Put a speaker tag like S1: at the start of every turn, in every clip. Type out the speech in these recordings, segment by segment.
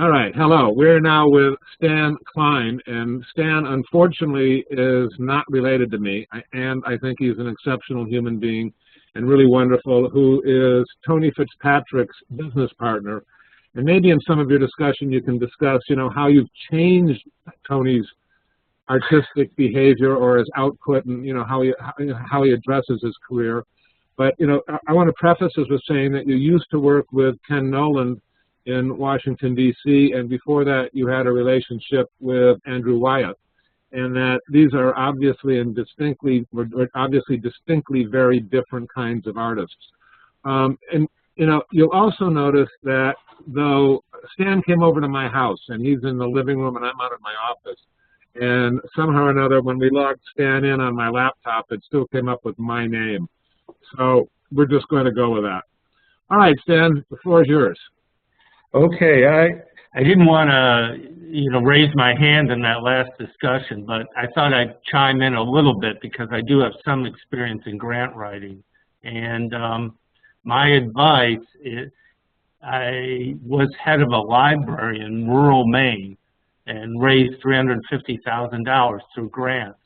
S1: All right, hello. We're now with Stan Klein, and Stan, unfortunately, is not related to me, and I think he's an exceptional human being and really wonderful, who is Tony Fitzpatrick's business partner. And maybe in some of your discussion you can discuss, how you've changed Tony's artistic behavior or his output, and how he addresses his career. But I want to preface this with saying that you used to work with Ken Nolan in Washington, D.C., and before that you had a relationship with Andrew Wyeth, and that these are obviously distinctly very different kinds of artists. You'll also notice that though Stan came over to my house, and he's in the living room and I'm out of my office, and somehow or another when we logged Stan in on my laptop, it still came up with my name. So we're just going to go with that. All right, Stan, the floor is yours.
S2: Okay, I didn't want to, raise my hand in that last discussion, but I thought I'd chime in a little bit because I do have some experience in grant writing. And my advice is, I was head of a library in rural Maine and raised $350,000 through grants.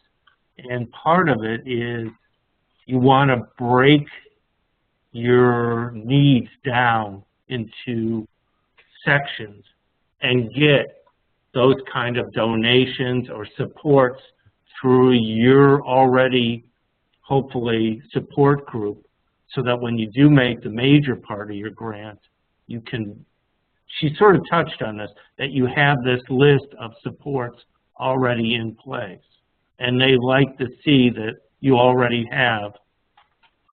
S2: And part of it is you want to break your needs down into sections and get those kind of donations or supports through your already, hopefully, support group, so that when you do make the major part of your grant, you can, she sort of touched on this, that you have this list of supports already in place. And they like to see that you already have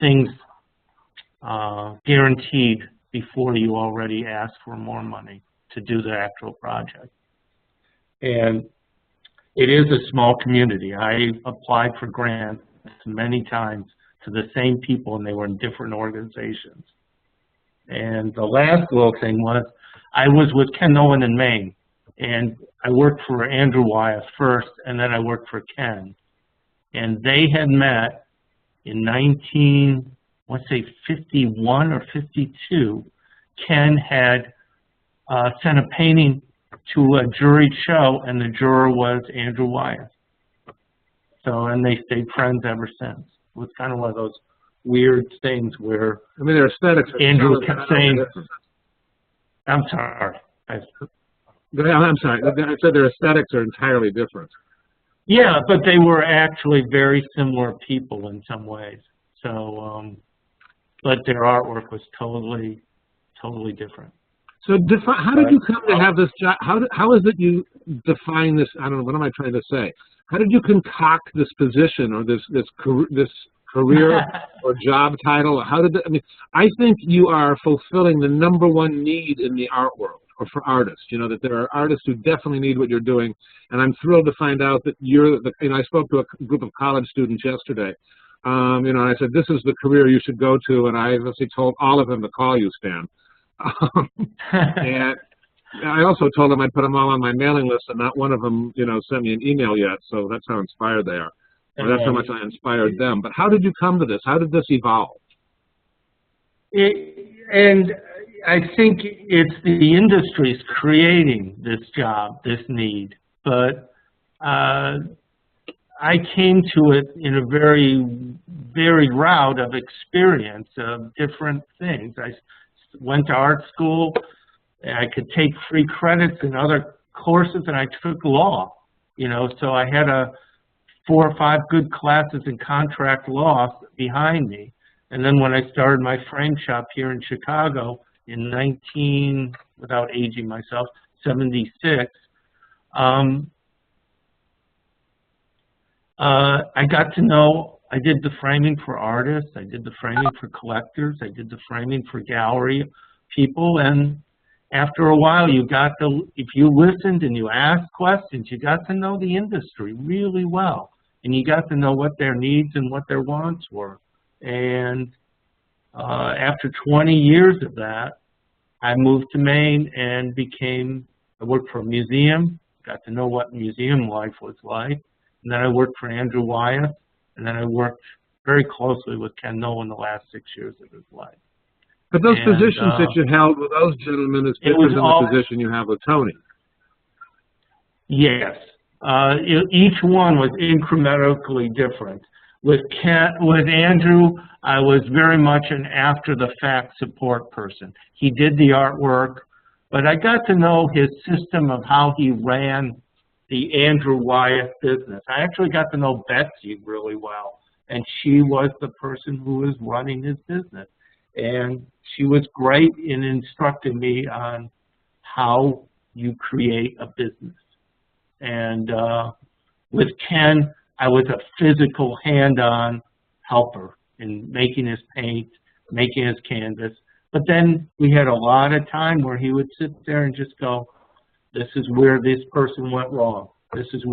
S2: things guaranteed before you already ask for more money to do the actual project. And it is a small community. I applied for grants many times to the same people, and they were in different organizations. And the last little thing was, I was with Ken Nolan in Maine, and I worked for Andrew Wyeth first, and then I worked for Ken. And they had met in 51 or 52, Ken had sent a painting to a juried show, and the juror was Andrew Wyeth. So, and they stayed friends ever since. It was kind of one of those weird things where
S1: their aesthetics.
S2: Andrew kept saying, "I'm sorry."
S1: I'm sorry. I said their aesthetics are entirely different.
S2: Yeah, but they were actually very similar people in some ways. So, but their artwork was totally different.
S1: So how did you come to have this job? How is it you define this? I don't know, what am I trying to say? How did you concoct this position or this career or job title? I think you are fulfilling the #1 need in the art world, or for artists. That there are artists who definitely need what you're doing, and I'm thrilled to find out that you're I spoke to a group of college students yesterday. And I said, this is the career you should go to, and I obviously told all of them to call you, Stan. And I also told them I'd put them all on my mailing list, and not one of them, sent me an email yet, so that's how inspired they are. Or that's how much I inspired them. But how did you come to this? How did this evolve?
S2: And I think it's the industry's creating this job, this need, but I came to it in a very varied route of experience of different things. I went to art school, and I could take free credits in other courses, and I took law. So I had 4 or 5 good classes in contract law behind me. And then when I started my frame shop here in Chicago in without aging myself, 76, I got to know, I did the framing for artists, I did the framing for collectors, I did the framing for gallery people, and after a while if you listened and you asked questions, you got to know the industry really well, and you got to know what their needs and what their wants were. And after 20 years of that, I moved to Maine and I worked for a museum, got to know what museum life was like. And then I worked for Andrew Wyeth, and then I worked very closely with Ken Nolan the last 6 years of his life.
S1: But those
S2: And,
S1: positions that you held with those gentlemen is different than the position you have with Tony.
S2: Yes. Each one was incrementally different. With Andrew, I was very much an after-the-fact support person. He did the artwork, but I got to know his system of how he ran the Andrew Wyeth business. I actually got to know Betsy really well, and she was the person who was running his business. And she was great in instructing me on how you create a business. And with Ken, I was a physical hand-on helper in making his paint, making his canvas. But then we had a lot of time where he would sit there and just go, this is where this person went wrong. This is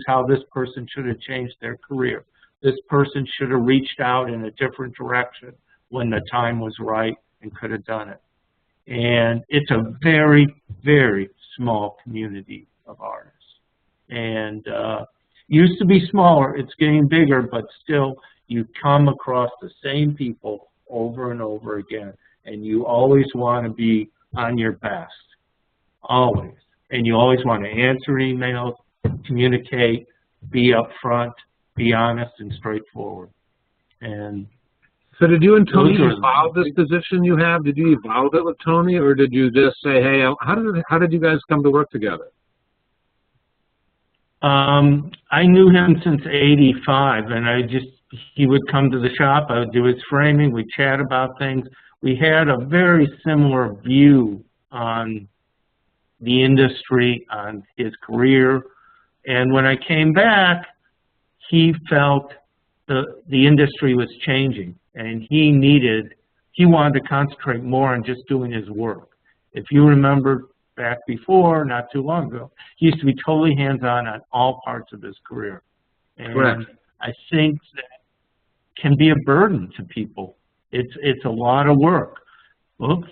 S2: how this person should have changed their career. This person should have reached out in a different direction when the time was right and could have done it. And it's a very, very small community of artists. And used to be smaller, it's getting bigger, but still you come across the same people over and over again. And you always want to be on your best, always. And you always want to answer emails, communicate, be upfront, be honest and straightforward. And
S1: so did you and Tony evolve this position you have? Did you evolve it with Tony, or did you just say, hey, how did you guys come to work together?
S2: I knew him since '85, and he would come to the shop, I would do his framing, we'd chat about things. We had a very similar view on the industry, on his career, and when I came back, he felt the industry was changing, and he wanted to concentrate more on just doing his work. If you remember back before, not too long ago, he used to be totally hands-on on all parts of his career. And
S1: correct.
S2: I think that can be a burden to people. It's a lot of work. Oops.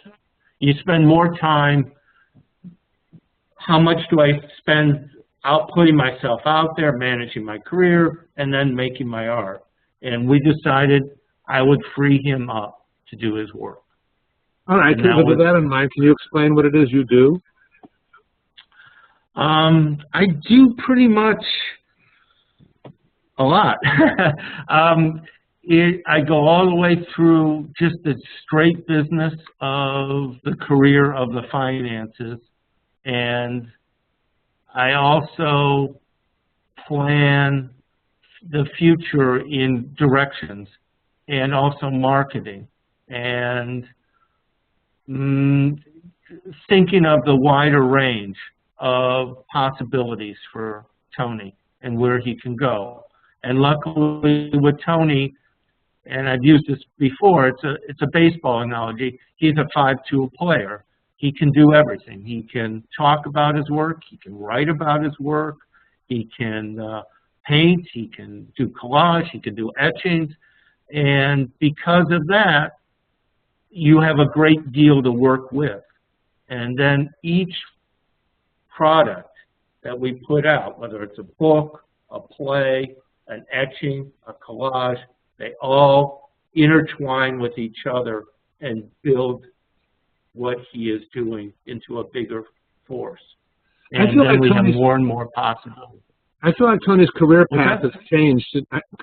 S2: You spend more time, how much do I spend putting myself out there, managing my career, and then making my art? And we decided I would free him up to do his work.
S1: All right, with that in mind, can you explain what it is you do?
S2: I do pretty much a lot. I go all the way through just the straight business of the career of the finances, and I also plan the future in directions and also marketing and thinking of the wider range of possibilities for Tony and where he can go. And luckily with Tony, and I've used this before, it's a baseball analogy, he's a 5-tool player. He can do everything. He can talk about his work, he can write about his work, he can paint, he can do collage, he can do etchings, and because of that, you have a great deal to work with. And then each product that we put out, whether it's a book, a play, an etching, a collage, they all intertwine with each other and build what he is doing into a bigger force. And then we have more and more possibilities.
S1: I feel like Tony's career path has changed.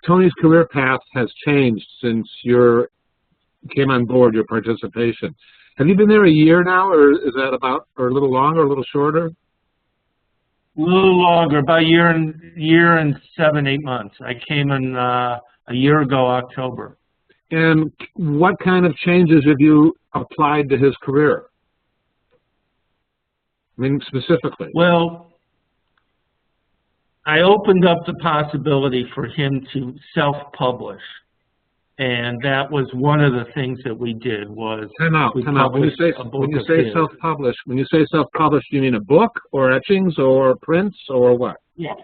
S1: Tony's career path has changed since you came on board, your participation. Have you been there a year now, or is that about, or a little longer, a little shorter?
S2: A little longer, about a year and 7-8 months. I came in a year ago, October.
S1: And what kind of changes have you applied to his career? I mean, specifically.
S2: Well, I opened up the possibility for him to self-publish. And that was one of the things that we did was
S1: Time out. When you say self-publish, do you mean a book or etchings or prints or what?
S2: Yes.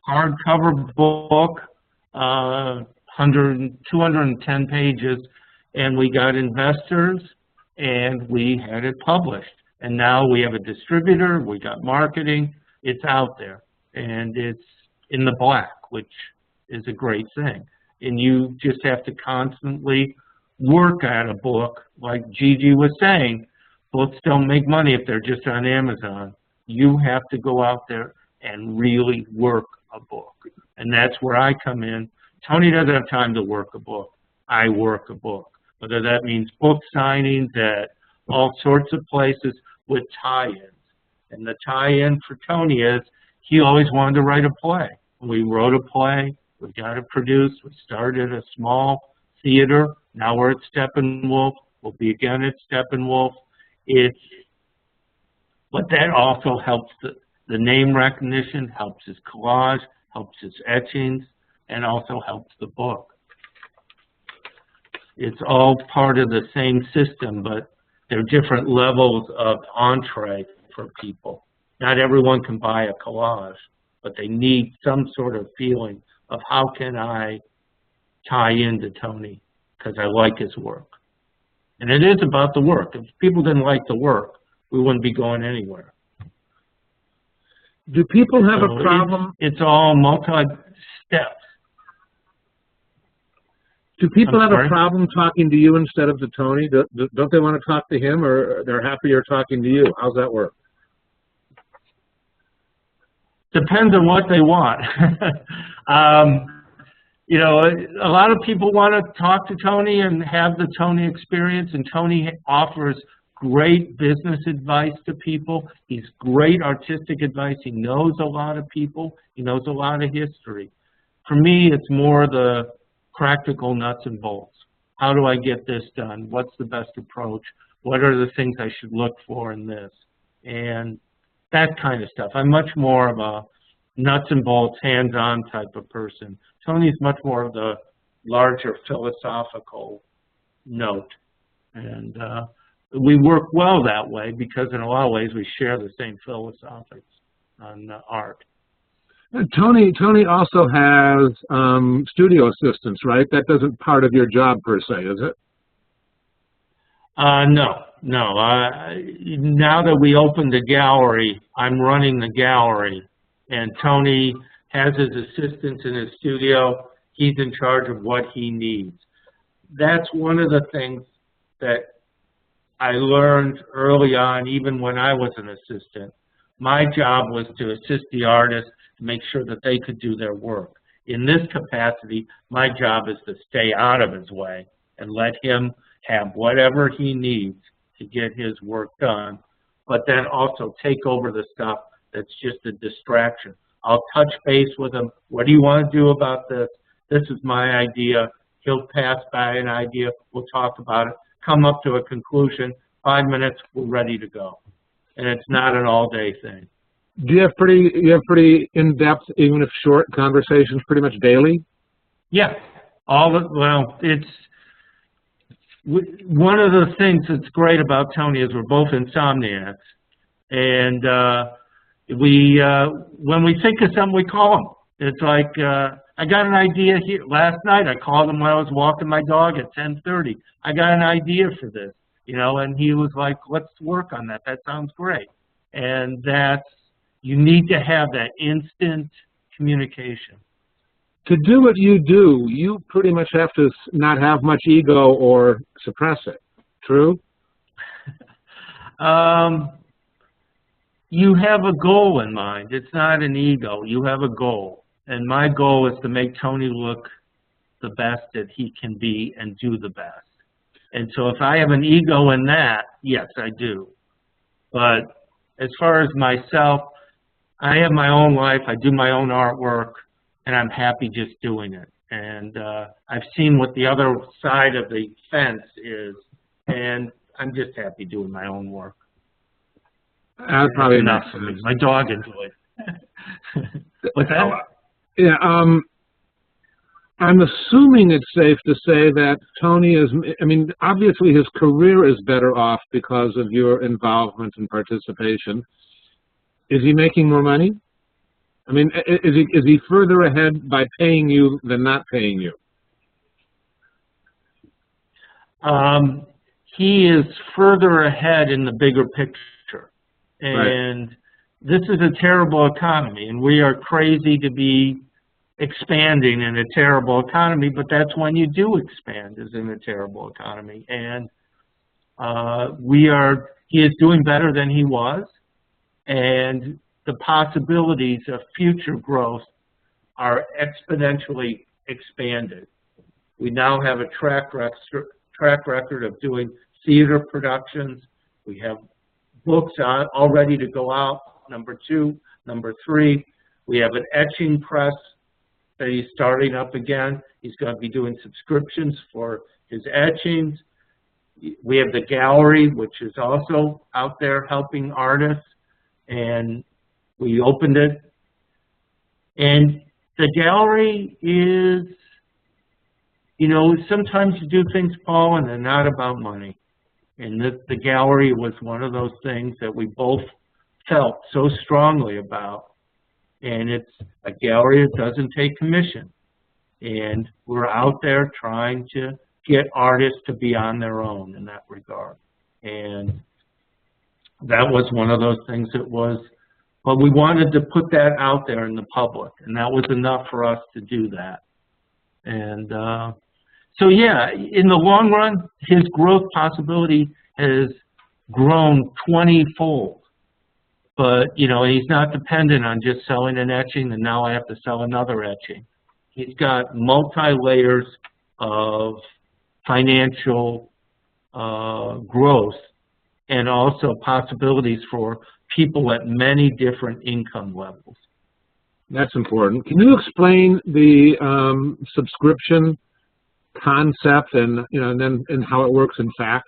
S2: Hardcover book, 210 pages, and we got investors and we had it published. And now we have a distributor, we got marketing, it's out there. And it's in the black, which is a great thing. And you just have to constantly work at a book, like Gigi was saying, books don't make money if they're just on Amazon. You have to go out there and really work a book. And that's where I come in. Tony doesn't have time to work a book. I work a book. Whether that means book signings at all sorts of places with tie-ins. And the tie-in for Tony is he always wanted to write a play. We wrote a play. We got it produced. We started a small theater. Now we're at Steppenwolf. We'll be again at Steppenwolf. But that also helps the name recognition, helps his collage, helps his etchings, and also helps the book. It's all part of the same system, but there are different levels of entree for people. Not everyone can buy a collage, but they need some sort of feeling of how can I tie into Tony because I like his work. And it is about the work. If people didn't like the work, we wouldn't be going anywhere.
S1: Do people have a problem?
S2: It's all multi-steps.
S1: Do people have a problem talking to you instead of to Tony? Don't they want to talk to him, or they're happier talking to you? How's that work?
S2: Depends on what they want. You know, a lot of people want to talk to Tony and have the Tony experience, and Tony offers great business advice to people. He's great artistic advice. He knows a lot of people. He knows a lot of history. For me, it's more the practical nuts and bolts. How do I get this done? What's the best approach? What are the things I should look for in this? And that kind of stuff. I'm much more of a nuts and bolts, hands-on type of person. Tony's much more of the larger philosophical note. And we work well that way because in a lot of ways we share the same philosophics on art.
S1: Tony also has studio assistants, right? That isn't part of your job per se, is it?
S2: No. Now that we opened the gallery, I'm running the gallery, and Tony has his assistants in his studio. He's in charge of what he needs. That's one of the things that I learned early on, even when I was an assistant. My job was to assist the artist to make sure that they could do their work. In this capacity, my job is to stay out of his way and let him have whatever he needs to get his work done, but then also take over the stuff that's just a distraction. I'll touch base with him. What do you want to do about this? This is my idea. He'll pass by an idea. We'll talk about it, come up to a conclusion. 5 minutes, we're ready to go. And it's not an all-day thing.
S1: Do you have pretty in-depth, even if short, conversations pretty much daily?
S2: Yeah. Well, it's one of the things that's great about Tony is we're both insomniacs. And when we think of something, we call him. It's like, I got an idea here. Last night, I called him when I was walking my dog at 10:30. I got an idea for this, you know, and he was like, let's work on that. That sounds great. And you need to have that instant communication.
S1: To do what you do, you pretty much have to not have much ego or suppress it. True?
S2: You have a goal in mind. It's not an ego. You have a goal. And my goal is to make Tony look the best that he can be and do the best. And so if I have an ego in that, yes, I do. But as far as myself, I have my own life. I do my own artwork, and I'm happy just doing it. And I've seen what the other side of the fence is, and I'm just happy doing my own work.
S1: That's probably enough
S2: for me. My dog enjoys it. What's that?
S1: Yeah, I'm assuming it's safe to say that Tony is, I mean, obviously his career is better off because of your involvement and participation. Is he making more money? I mean, is he further ahead by paying you than not paying you?
S2: He is further ahead in the bigger picture. And this is a terrible economy, and we are crazy to be expanding in a terrible economy, but that's when you do expand, is in a terrible economy. And he is doing better than he was, and the possibilities of future growth are exponentially expanded. We now have a track record of doing theater productions. We have books all ready to go out, number 2. Number 3, we have an etching press that he's starting up again. He's going to be doing subscriptions for his etchings. We have the gallery, which is also out there helping artists, and we opened it. And the gallery is, you know, sometimes you do things, Paul, and they're not about money. And the gallery was one of those things that we both felt so strongly about. And it's a gallery that doesn't take commission. And we're out there trying to get artists to be on their own in that regard. And that was one of those things that was, but we wanted to put that out there in the public, and that was enough for us to do that. And so yeah, in the long run, his growth possibility has grown 20-fold. But, you know, he's not dependent on just selling an etching and now I have to sell another etching. He's got multi-layers of financial growth and also possibilities for people at many different income levels.
S1: That's important. Can you explain the subscription concept and, you know, and how it works in fact?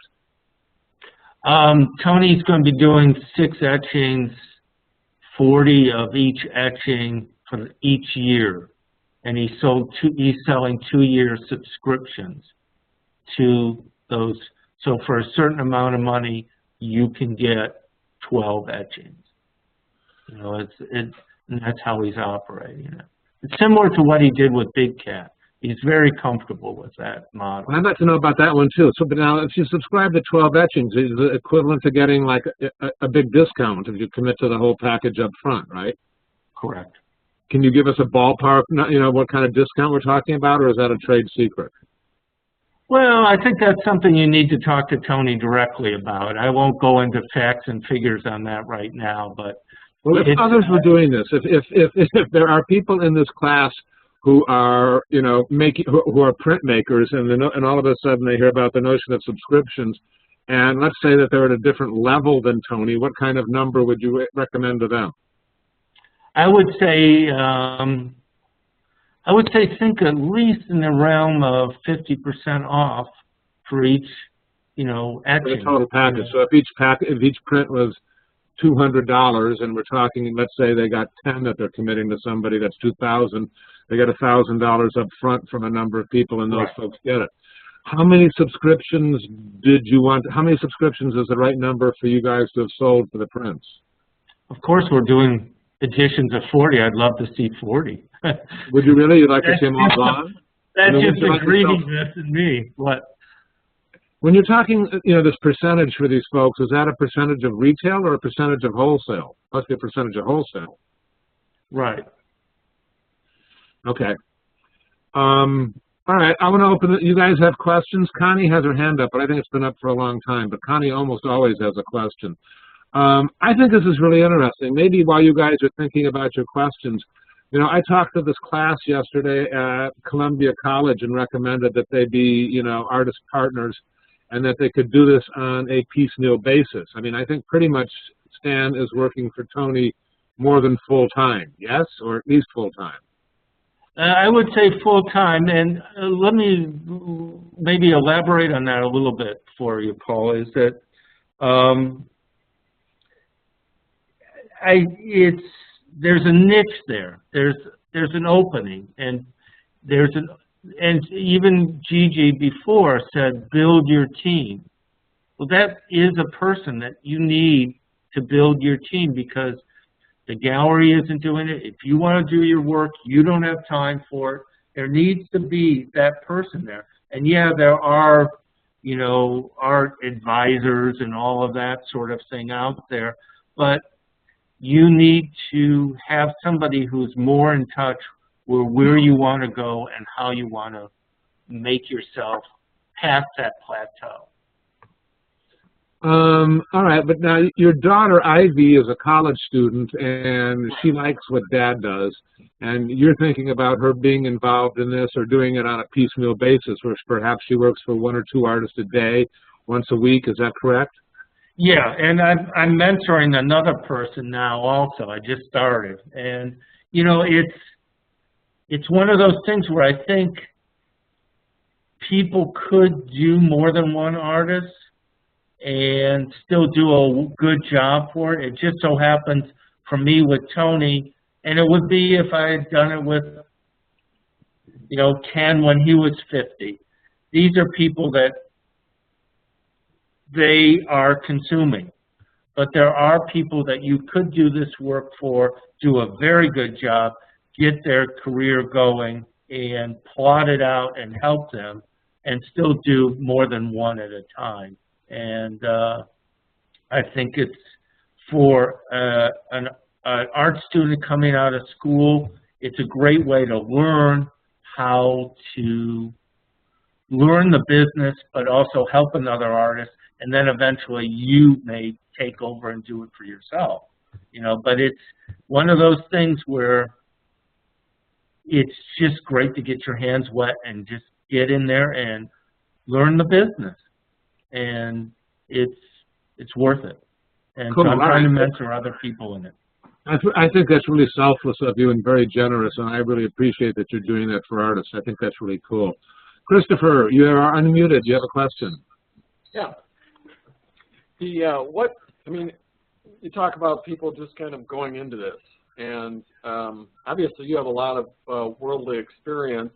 S2: Tony's going to be doing 6 etchings, 40 of each etching for each year, and he's selling 2-year subscriptions to those. So for a certain amount of money, you can get 12 etchings. You know, and that's how he's operating it. It's similar to what he did with Big Cat. He's very comfortable with that model.
S1: I'd like to know about that one too. So, but now, if you subscribe to 12 etchings, is it equivalent to getting like a big discount if you commit to the whole package up front, right?
S2: Correct.
S1: Can you give us a ballpark, you know, what kind of discount we're talking about, or is that a trade secret?
S2: Well, I think that's something you need to talk to Tony directly about. I won't go into facts and figures on that right now, but
S1: well, if others were doing this, if there are people in this class who are, you know, who are printmakers, and all of a sudden they hear about the notion of subscriptions, and let's say that they're at a different level than Tony, what kind of number would you recommend to them?
S2: I would say think at least in the realm of 50% off for each, you know, etching.
S1: For the total package. So if each print was $200, and we're talking, let's say they got 10 that they're committing to somebody, that's $2,000. They get $1,000 up front from a number of people, and those
S2: right.
S1: folks get it. How many subscriptions did you want? How many subscriptions is the right number for you guys to have sold for the prints?
S2: Of course, we're doing editions of 40. I'd love to see 40.
S1: Would you really? You'd like to see them all gone?
S2: That's just a greediness in me. What?
S1: When you're talking, you know, this percentage for these folks, is that a percentage of retail or a percentage of wholesale? Must be a percentage of wholesale.
S2: Right.
S1: Okay. All right. I want to open it. You guys have questions? Connie has her hand up, but I think it's been up for a long time. But Connie almost always has a question. I think this is really interesting. Maybe while you guys are thinking about your questions, you know, I talked to this class yesterday at Columbia College and recommended that they be, you know, artist partners and that they could do this on a piecemeal basis. I mean, I think pretty much Stan is working for Tony more than full-time, yes? Or at least full-time?
S2: I would say full-time, and let me maybe elaborate on that a little bit for you, Paul, is that there's a niche there. There's an opening, and and even Gigi before said, build your team. Well, that is a person that you need to build your team because the gallery isn't doing it. If you want to do your work, you don't have time for it. There needs to be that person there. And yeah, there are, you know, art advisors and all of that sort of thing out there, but you need to have somebody who's more in touch where you want to go and how you want to make yourself past that plateau.
S1: All right, but now your daughter Ivy is a college student, and she likes what Dad does, and you're thinking about her being involved in this or doing it on a piecemeal basis, where perhaps she works for 1 or 2 artists a day, once a week. Is that correct?
S2: Yeah, and I'm mentoring another person now also. I just started, and you know, it's one of those things where I think people could do more than one artist and still do a good job for it. It just so happens for me with Tony, and it would be if I had done it with, you know, Ken when he was 50. These are people that they are consuming. But there are people that you could do this work for, do a very good job, get their career going, and plot it out and help them, and still do more than one at a time. And I think it's for an art student coming out of school, it's a great way to learn how to learn the business, but also help another artist, and then eventually you may take over and do it for yourself. You know, but it's one of those things where it's just great to get your hands wet and just get in there and learn the business. And it's worth it. And
S1: cool.
S2: So I'm trying to mentor other people in it.
S1: I think that's really selfless of you and very generous, and I really appreciate that you're doing that for artists. I think that's really cool. Christopher, you are unmuted. You have a question.
S3: Yeah. I mean, you talk about people just kind of going into this, and obviously you have a lot of worldly experience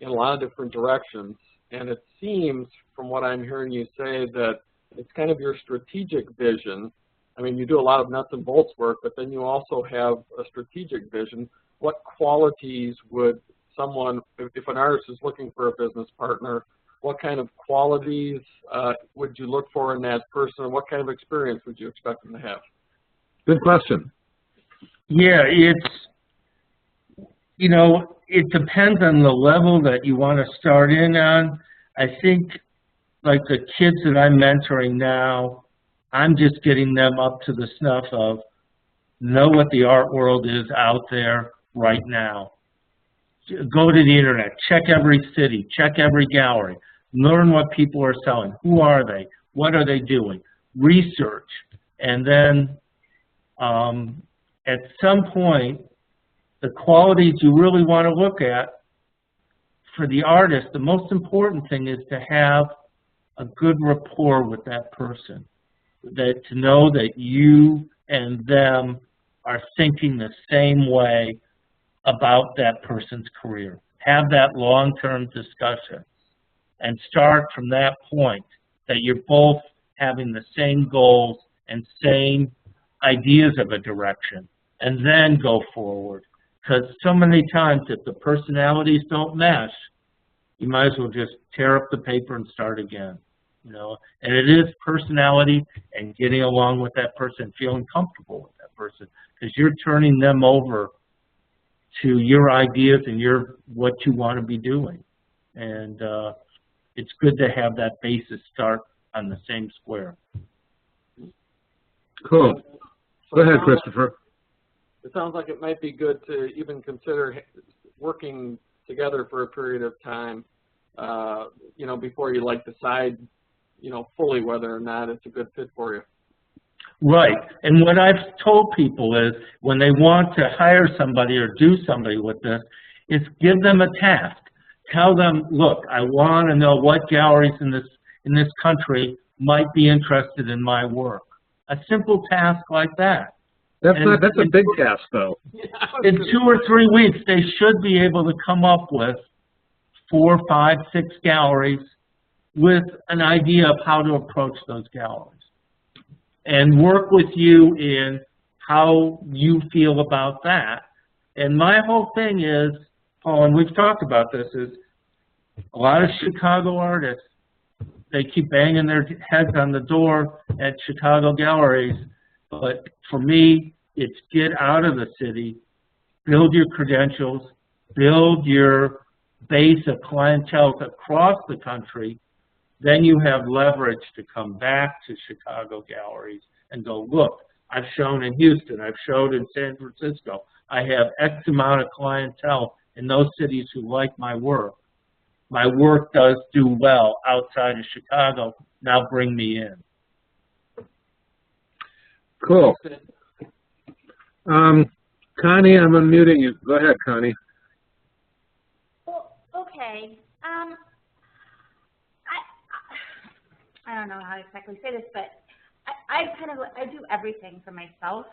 S3: in a lot of different directions, and it seems from what I'm hearing you say that it's kind of your strategic vision. I mean, you do a lot of nuts and bolts work, but then you also have a strategic vision. What qualities would someone, if an artist is looking for a business partner, what kind of qualities would you look for in that person, and what kind of experience would you expect them to have?
S1: Good question.
S2: Yeah, you know, it depends on the level that you want to start in on. I think, like the kids that I'm mentoring now, I'm just getting them up to the snuff of know what the art world is out there right now. Go to the internet, check every city, check every gallery, learn what people are selling. Who are they? What are they doing? Research. And then at some point, the qualities you really want to look at for the artist, the most important thing is to have a good rapport with that person, that to know that you and them are thinking the same way about that person's career. Have that long-term discussion and start from that point, that you're both having the same goals and same ideas of a direction, and then go forward. Because so many times if the personalities don't mesh, you might as well just tear up the paper and start again. You know, and it is personality and getting along with that person, feeling comfortable with that person, because you're turning them over to your ideas and what you want to be doing. And it's good to have that basis start on the same square.
S1: Cool. Go ahead, Christopher.
S3: It sounds like it might be good to even consider working together for a period of time, you know, before you decide, you know, fully whether or not it's a good fit for you.
S2: Right. And what I've told people is when they want to hire somebody or do somebody with this, is give them a task. Tell them, look, I want to know what galleries in this country might be interested in my work. A simple task like that.
S1: That's a big task, though.
S2: In 2 or 3 weeks, they should be able to come up with 4, 5, 6 galleries with an idea of how to approach those galleries and work with you in how you feel about that. And my whole thing is, Paul, and we've talked about this, is a lot of Chicago artists, they keep banging their heads on the door at Chicago galleries. But for me, it's get out of the city, build your credentials, build your base of clientele across the country, then you have leverage to come back to Chicago galleries and go, look, I've shown in Houston, I've showed in San Francisco, I have X amount of clientele in those cities who like my work. My work does do well outside of Chicago, now bring me in.
S1: Cool. Connie, I'm unmuting you. Go ahead, Connie.
S4: Well, okay. I don't know how to exactly say this, but I do everything for myself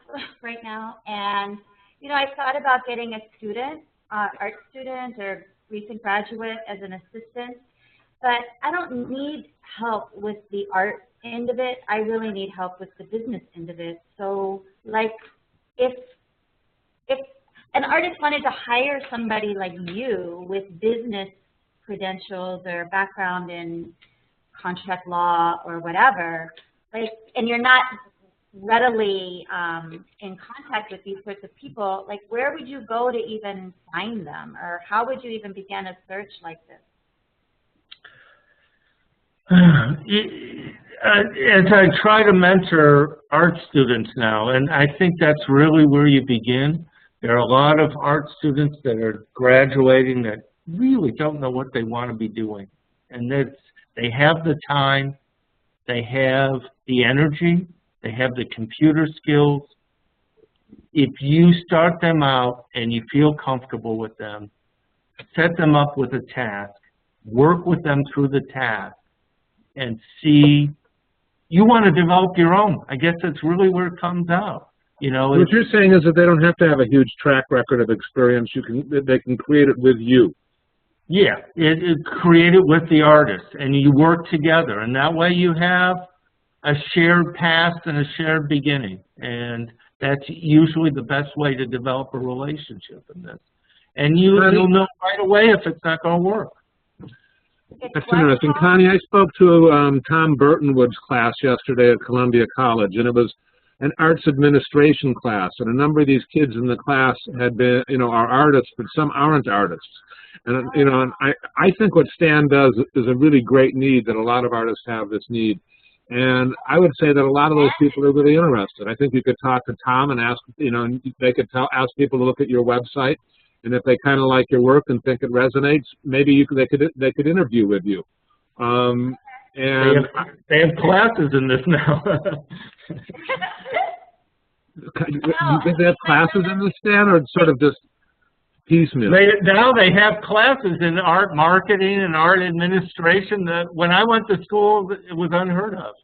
S4: right now, and you know, I thought about getting a student, art student or recent graduate as an assistant, but I don't need help with the art end of it. I really need help with the business end of it. So, like, if an artist wanted to hire somebody like you with business credentials or background in contract law or whatever, like, and you're not readily in contact with these sorts of people, like, where would you go to even find them, or how would you even begin a search like this?
S2: As I try to mentor art students now, and I think that's really where you begin. There are a lot of art students that are graduating that really don't know what they want to be doing. And they have the time, they have the energy, they have the computer skills. If you start them out and you feel comfortable with them, set them up with a task, work with them through the task, and see, you want to develop your own. I guess that's really where it comes out. You know,
S1: what you're saying is that they don't have to have a huge track record of experience. They can create it with you.
S2: Yeah, create it with the artist, and you work together, and that way you have a shared past and a shared beginning, and that's usually the best way to develop a relationship in this. And you'll know right away if it's not going to work.
S1: That's interesting. Connie, I spoke to Tom Burtonwood's class yesterday at Columbia College, and it was an arts administration class, and a number of these kids in the class had been, you know, are artists, but some aren't artists. And, you know, and I think what Stan does is a really great need, that a lot of artists have this need. And I would say that a lot of those people are really interested. I think you could talk to Tom and ask, you know, and they could ask people to look at your website, and if they kind of like your work and think it resonates, maybe they could interview with you. And
S2: they have classes in this now.
S1: You think they have classes in this, Stan, or sort of just piecemeal?
S2: Now they have classes in art marketing and art administration that when I went to school, it was unheard of.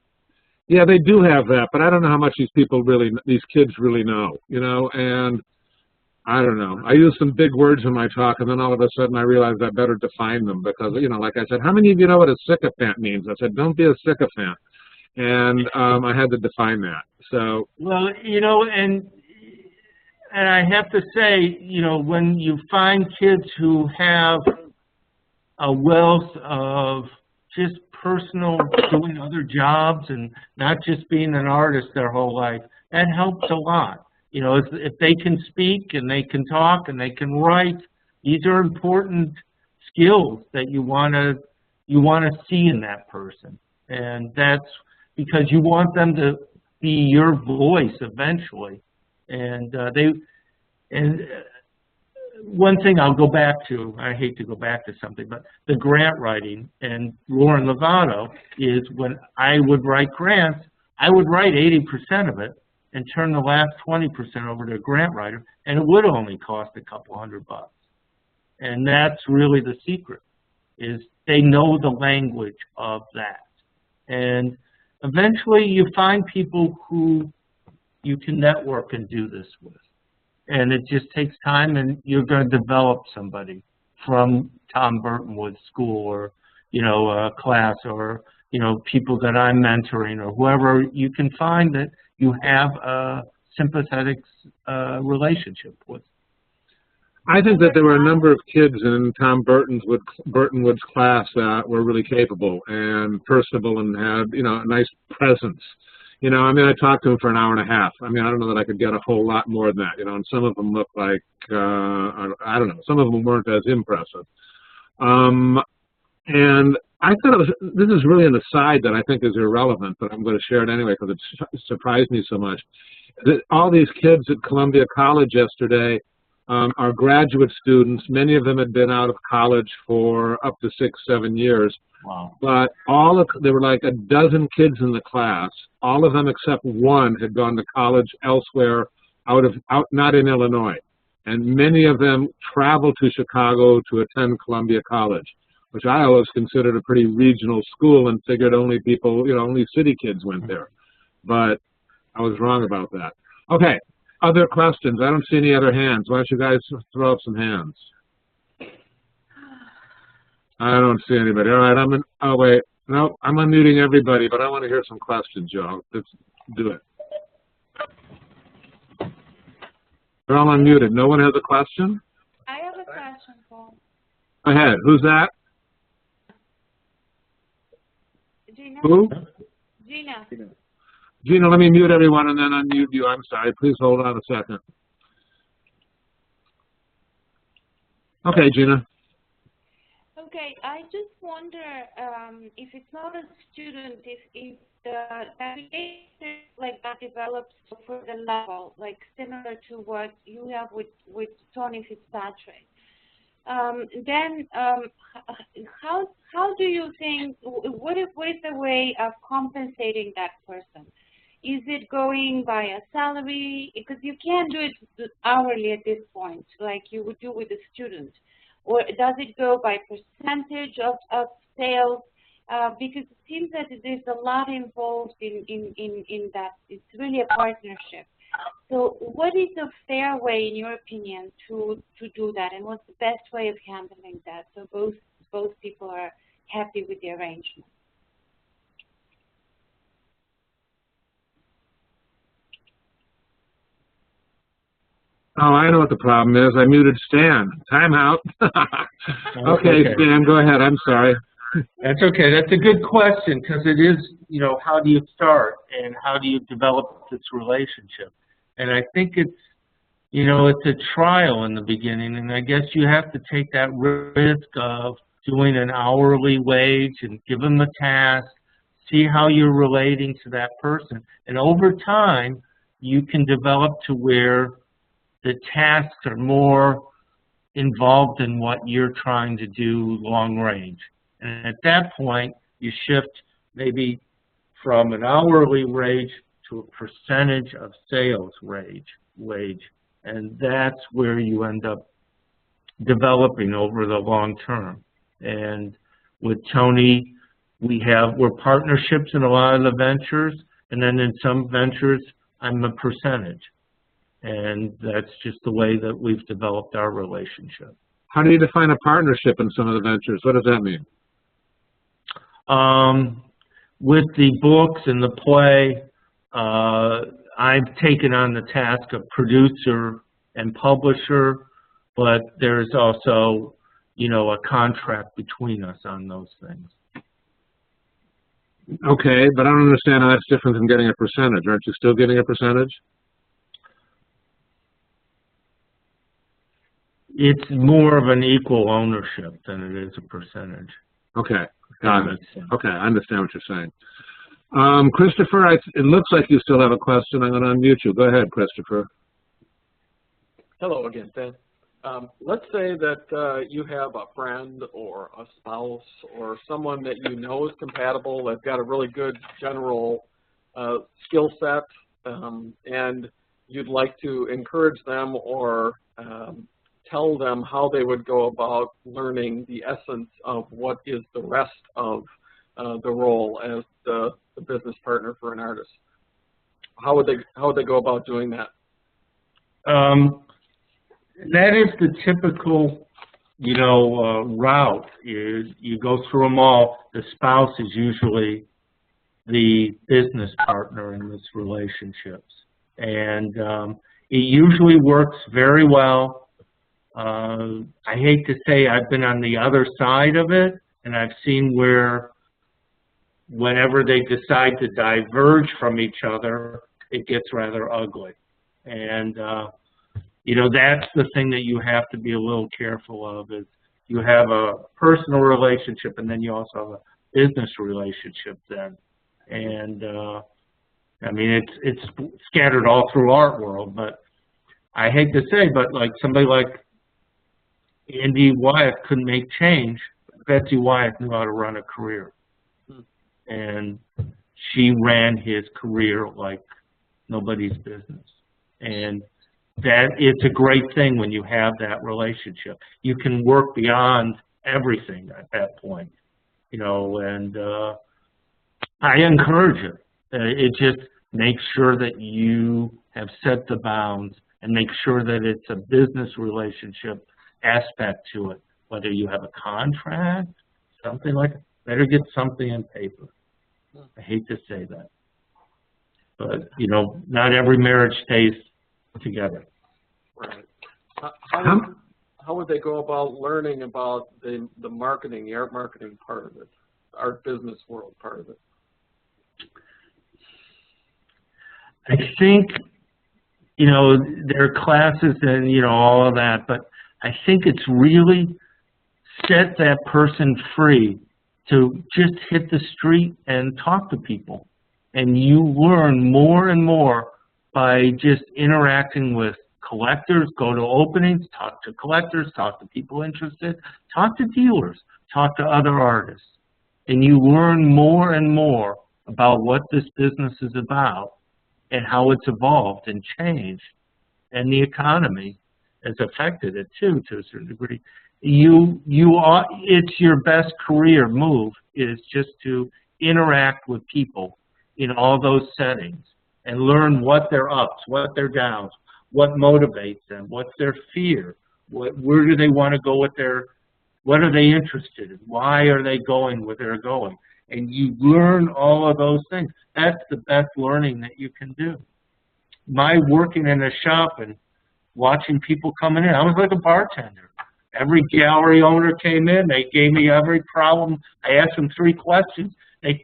S1: Yeah, they do have that, but I don't know how much these kids really know, you know, and I don't know. I use some big words in my talk, and then all of a sudden I realized I better define them because, you know, like I said, how many of you know what a sycophant means? I said, don't be a sycophant. And I had to define that. So,
S2: well, you know, and I have to say, you know, when you find kids who have a wealth of just personal doing other jobs and not just being an artist their whole life, that helps a lot. You know, if they can speak and they can talk and they can write, these are important skills that you want to see in that person, and that's because you want them to be your voice eventually. And one thing I'll go back to, I hate to go back to something, but the grant writing and Lauren Lovato is when I would write grants, I would write 80% of it and turn the last 20% over to a grant writer, and it would only cost a couple $100 bucks. And that's really the secret, is they know the language of that. And eventually you find people who you can network and do this with. And it just takes time, and you're going to develop somebody from Tom Burtonwood's school or, you know, a class, or, you know, people that I'm mentoring, or whoever you can find that you have a sympathetic relationship with.
S1: I think that there were a number of kids in Tom Burtonwood's class that were really capable and personable and had, you know, a nice presence. You know, I mean, I talked to them for an hour and a half. I mean, I don't know that I could get a whole lot more than that, you know, and some of them look like, I don't know, some of them weren't as impressive. And I thought this is really an aside that I think is irrelevant, but I'm going to share it anyway because it surprised me so much. All these kids at Columbia College yesterday are graduate students. Many of them had been out of college for up to 6, 7 years.
S2: Wow.
S1: But there were like a dozen kids in the class. All of them except one had gone to college elsewhere, not in Illinois. And many of them traveled to Chicago to attend Columbia College, which I always considered a pretty regional school and figured only people, you know, only city kids went there. But I was wrong about that. Okay, other questions? I don't see any other hands. Why don't you guys throw up some hands? I don't see anybody. All right, oh wait, no, I'm unmuting everybody, but I want to hear some questions, y'all. Let's do it. They're all unmuted. No one has a question?
S5: I have a question, Paul.
S1: Go ahead. Who's that?
S5: Gina.
S1: Who?
S5: Gina.
S1: Gina, let me mute everyone and then unmute you. I'm sorry. Please hold on a second. Okay, Gina.
S5: Okay, I just wonder if it's not a student, if the relation like that develops for the level, like similar to what you have with Tony Fitzpatrick. Then how do you think, what is the way of compensating that person? Is it going by a salary? Because you can't do it hourly at this point, like you would do with a student. Or does it go by percentage of sales? Because it seems that there's a lot involved in that. It's really a partnership. So what is a fair way, in your opinion, to do that? And what's the best way of handling that so both people are happy with the arrangement?
S1: Oh, I know what the problem is. I muted Stan. Time out. Okay, Stan, go ahead. I'm sorry.
S2: That's okay. That's a good question because it is, you know, how do you start and how do you develop this relationship? And I think it's, you know, it's a trial in the beginning, and I guess you have to take that risk of doing an hourly wage and give them a task, see how you're relating to that person. And over time, you can develop to where the tasks are more involved in what you're trying to do long range. And at that point, you shift maybe from an hourly wage to a percentage of sales wage. And that's where you end up developing over the long term. And with Tony, we're partnerships in a lot of the ventures, and then in some ventures, I'm a percentage. And that's just the way that we've developed our relationship.
S1: How do you define a partnership in some of the ventures? What does that mean?
S2: With the books and the play, I've taken on the task of producer and publisher, but there's also, you know, a contract between us on those things.
S1: Okay, but I don't understand how that's different than getting a percentage. Aren't you still getting a percentage?
S2: It's more of an equal ownership than it is a percentage.
S1: Okay, got it. Okay, I understand what you're saying. Christopher, it looks like you still have a question. I'm going to unmute you. Go ahead, Christopher.
S3: Hello again, Ben. Let's say that you have a friend or a spouse or someone that you know is compatible, they've got a really good general skill set, and you'd like to encourage them or tell them how they would go about learning the essence of what is the rest of the role as the business partner for an artist. How would they go about doing that?
S2: That is the typical, you know, route. You go through them all. The spouse is usually the business partner in this relationships, and it usually works very well. I hate to say I've been on the other side of it, and I've seen where whenever they decide to diverge from each other, it gets rather ugly. And, you know, that's the thing that you have to be a little careful of, is you have a personal relationship and then you also have a business relationship then. And, I mean, it's scattered all through art world, but I hate to say, but like somebody like Andy Wyeth couldn't make change. Betsy Wyeth knew how to run a career. And she ran his career like nobody's business. And that it's a great thing when you have that relationship. You can work beyond everything at that point, you know, and I encourage it. It just makes sure that you have set the bounds and make sure that it's a business relationship aspect to it. Whether you have a contract, something like that, better get something in paper. I hate to say that. But, you know, not every marriage stays together.
S3: Right. How would they go about learning about the marketing, the art marketing part of it, art business world part of it?
S2: I think, you know, there are classes and, you know, all of that, but I think it's really set that person free to just hit the street and talk to people. And you learn more and more by just interacting with collectors, go to openings, talk to collectors, talk to people interested, talk to dealers, talk to other artists. And you learn more and more about what this business is about and how it's evolved and changed. And the economy has affected it too, to a certain degree. It's your best career move, is just to interact with people in all those settings and learn what their ups, what their downs, what motivates them, what's their fear, where do they want to go with what are they interested in, why are they going where they're going. And you learn all of those things. That's the best learning that you can do. My working in a shop and watching people coming in, I was like a bartender. Every gallery owner came in, they gave me every problem. I asked them 3 questions. They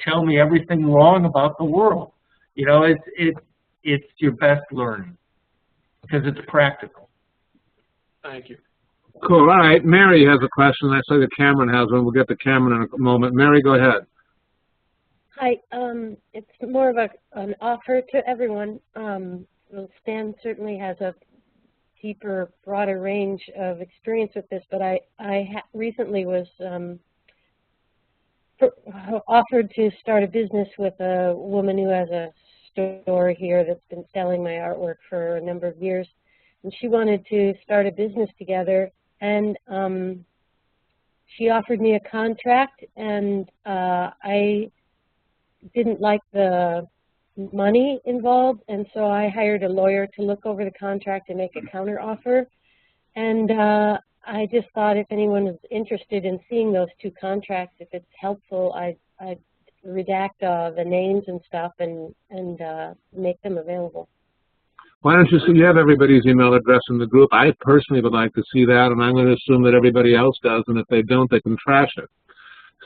S2: tell me everything wrong about the world. You know, it's your best learning because it's practical.
S3: Thank you.
S1: Cool. All right. Mary has a question. I say that Cameron has one. We'll get to Cameron in a moment. Mary, go ahead.
S6: Hi. It's more of an offer to everyone. Well, Stan certainly has a deeper, broader range of experience with this, but I recently was offered to start a business with a woman who has a store here that's been selling my artwork for a number of years, and she wanted to start a business together, and she offered me a contract, and I didn't like the money involved, and so I hired a lawyer to look over the contract and make a counter offer. And I just thought if anyone was interested in seeing those 2 contracts, if it's helpful, I'd redact the names and stuff and make them available.
S1: Why don't you have everybody's email address in the group? I personally would like to see that, and I'm going to assume that everybody else does, and if they don't, they can trash it.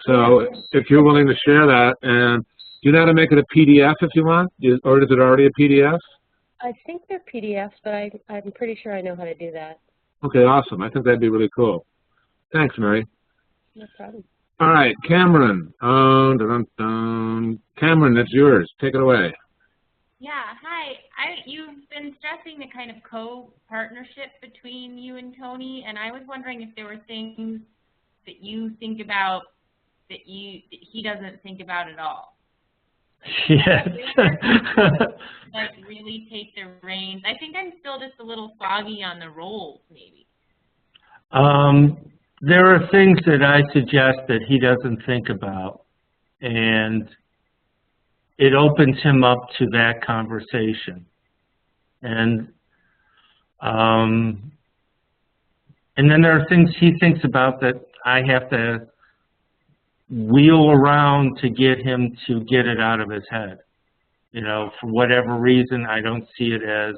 S1: So if you're willing to share that, and do you know how to make it a PDF if you want? Or is it already a PDF?
S6: I think they're PDFs, but I'm pretty sure I know how to do that.
S1: Okay, awesome. I think that'd be really cool. Thanks, Mary.
S6: No problem.
S1: All right, Cameron. Cameron, that's yours. Take it away.
S7: Yeah, hi. You've been stressing the kind of co-partnership between you and Tony, and I was wondering if there were things that you think about that he doesn't think about at all.
S2: Yes.
S7: Like really take the reins. I think I'm still just a little foggy on the roles, maybe.
S2: There are things that I suggest that he doesn't think about, and it opens him up to that conversation. And then there are things he thinks about that I have to wheel around to get him to get it out of his head. You know, for whatever reason, I don't see it as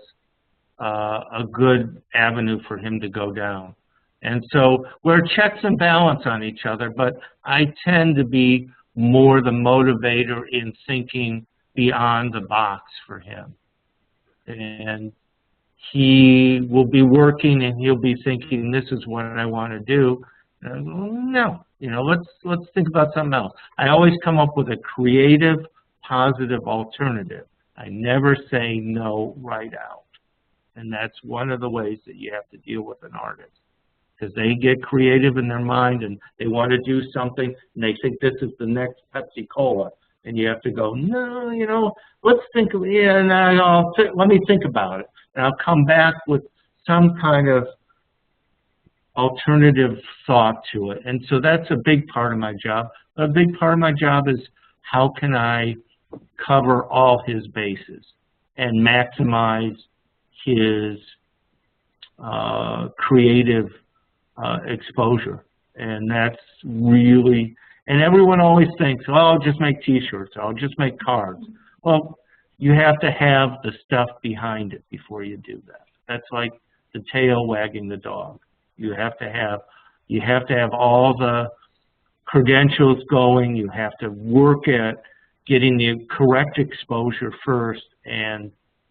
S2: a good avenue for him to go down. And so we're checks and balance on each other, but I tend to be more the motivator in thinking beyond the box for him. And he will be working and he'll be thinking, this is what I want to do. No, you know, let's think about something else. I always come up with a creative, positive alternative. I never say no right out. And that's one of the ways that you have to deal with an artist. Because they get creative in their mind and they want to do something and they think this is the next Pepsi Cola. And you have to go, no, you know, let's think of it. Yeah, and let me think about it. And I'll come back with some kind of alternative thought to it. And so that's a big part of my job. A big part of my job is how can I cover all his bases and maximize his creative exposure. And that's really, and everyone always thinks, oh, I'll just make t-shirts, I'll just make cards. Well, you have to have the stuff behind it before you do that. That's like the tail wagging the dog. You have to have all the credentials going. You have to work at getting the correct exposure first and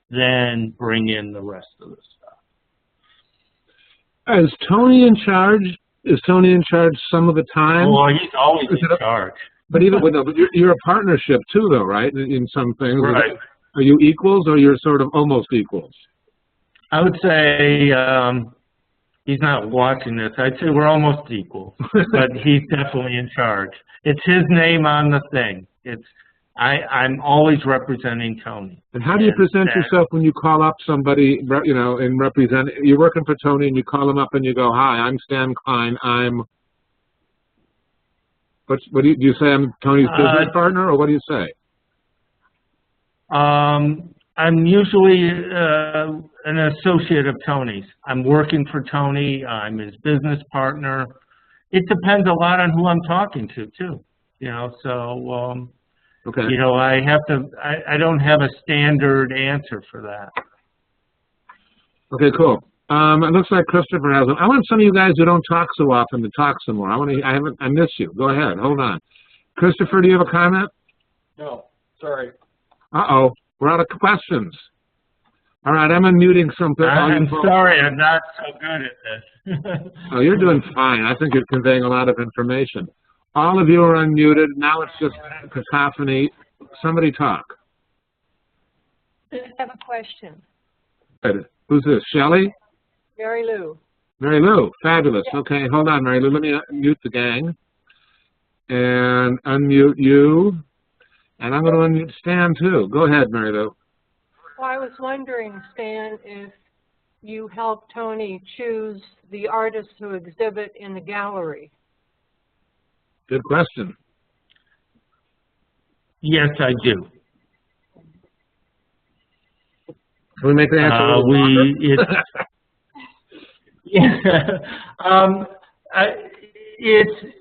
S2: then bring in the rest of the stuff.
S1: Is Tony in charge? Is Tony in charge some of the time?
S2: Well, he's always in charge.
S1: But even with, but you're a partnership too, though, right? In some things,
S2: right?
S1: Are you equals, or you're sort of almost equals?
S2: I would say he's not watching this. I'd say we're almost equal, but he's definitely in charge. It's his name on the thing. I'm always representing Tony.
S1: And how do you present yourself when you call up somebody, you know, and represent, you're working for Tony and you call him up and you go, hi, I'm Stan Klein, what do you say, I'm Tony's business partner, or what do you say?
S2: I'm usually an associate of Tony's. I'm working for Tony, I'm his business partner. It depends a lot on who I'm talking to, too. You know, so...
S1: okay.
S2: You know, I don't have a standard answer for that.
S1: Okay, cool. It looks like Christopher has one. I want some of you guys who don't talk so often to talk some more. I miss you. Go ahead. Hold on. Christopher, do you have a comment?
S3: No, sorry.
S1: Uh-oh. We're out of questions. All right, I'm unmuting something.
S2: I'm sorry, I'm not so good at this.
S1: Oh, you're doing fine. I think you're conveying a lot of information. All of you are unmuted. Now it's just cacophony. Somebody talk.
S6: I have a question.
S1: Good. Who's this? Shelley?
S6: Mary Lou.
S1: Mary Lou. Fabulous.
S6: Yeah.
S1: Okay, hold on, Mary Lou. Let me mute the gang. And unmute you. And I'm going to unmute Stan, too. Go ahead, Mary Lou.
S6: Well, I was wondering, Stan, if you helped Tony choose the artists who exhibit in the gallery.
S1: Good question.
S2: Yes, I do.
S1: Can we make the answer a little longer?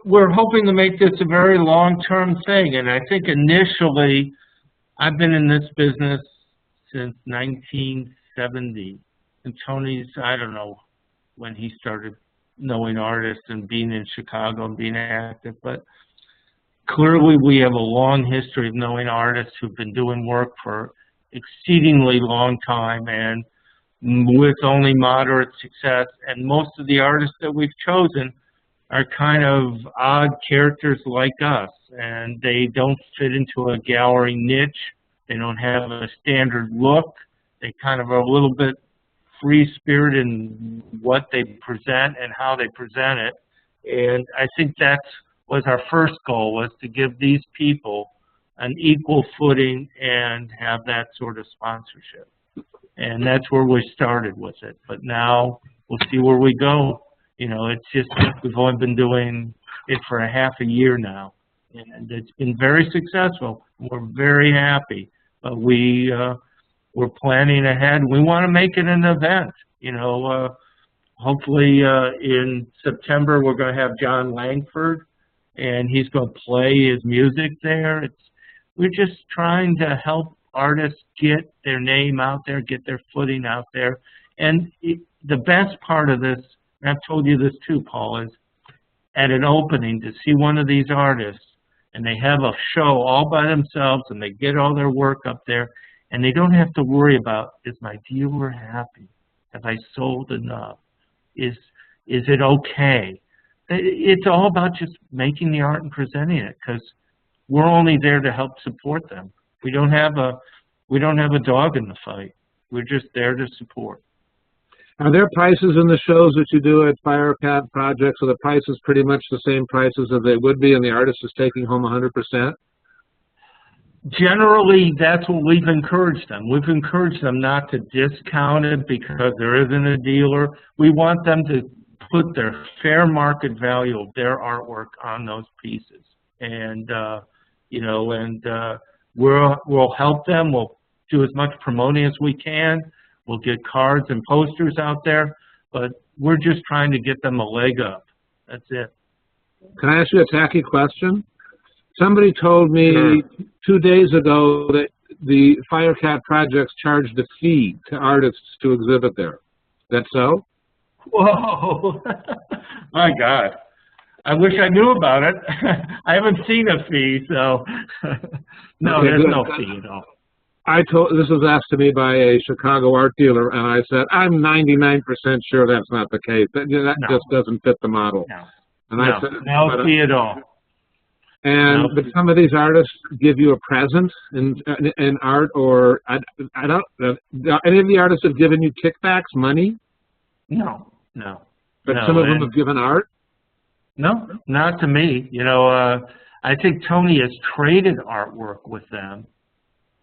S2: We're hoping to make this a very long-term thing, and I think initially, I've been in this business since 1970, and Tony's, I don't know when he started knowing artists and being in Chicago and being active, but clearly we have a long history of knowing artists who've been doing work for exceedingly long time and with only moderate success. And most of the artists that we've chosen are kind of odd characters like us, and they don't fit into a gallery niche. They don't have a standard look. They kind of are a little bit free spirit in what they present and how they present it. And I think that was our first goal, was to give these people an equal footing and have that sort of sponsorship. And that's where we started with it. But now we'll see where we go. You know, it's just, we've only been doing it for a half a year now. And it's been very successful. We're very happy. But we're planning ahead. We want to make it an event. You know, hopefully in September we're going to have John Langford, and he's going to play his music there. We're just trying to help artists get their name out there, get their footing out there. And the best part of this, and I've told you this too, Paul, is at an opening to see one of these artists and they have a show all by themselves, and they get all their work up there, and they don't have to worry about, is my dealer happy? Have I sold enough? Is it okay? It's all about just making the art and presenting it, because we're only there to help support them. We don't have a dog in the fight. We're just there to support.
S1: Are there prices in the shows that you do at Firecat Projects? Are the prices pretty much the same prices as they would be, and the artist is taking home 100%?
S2: Generally, that's what we've encouraged them. We've encouraged them not to discount it because there isn't a dealer. We want them to put their fair market value of their artwork on those pieces. And, we'll help them. We'll do as much promoting as we can. We'll get cards and posters out there, but we're just trying to get them a leg up. That's it.
S1: Can I ask you a tacky question? Somebody told me 2 days ago that the Firecat Projects charged a fee to artists to exhibit there. Is that so?
S2: Whoa! My God. I wish I knew about it. I haven't seen a fee, so no,
S1: okay,
S2: there's
S1: good.
S2: no fee at all.
S1: This was asked to me by a Chicago art dealer, and I said, I'm 99% sure that's not the case. That
S2: No.
S1: just doesn't fit the model.
S2: No,
S1: And I said,
S2: no fee at all.
S1: And but some of these artists give you a present in art, or I don't. Any of the artists have given you kickbacks, money?
S2: No.
S1: But
S2: no,
S1: some of them have given art.
S2: No, not to me. I think Tony has traded artwork with them,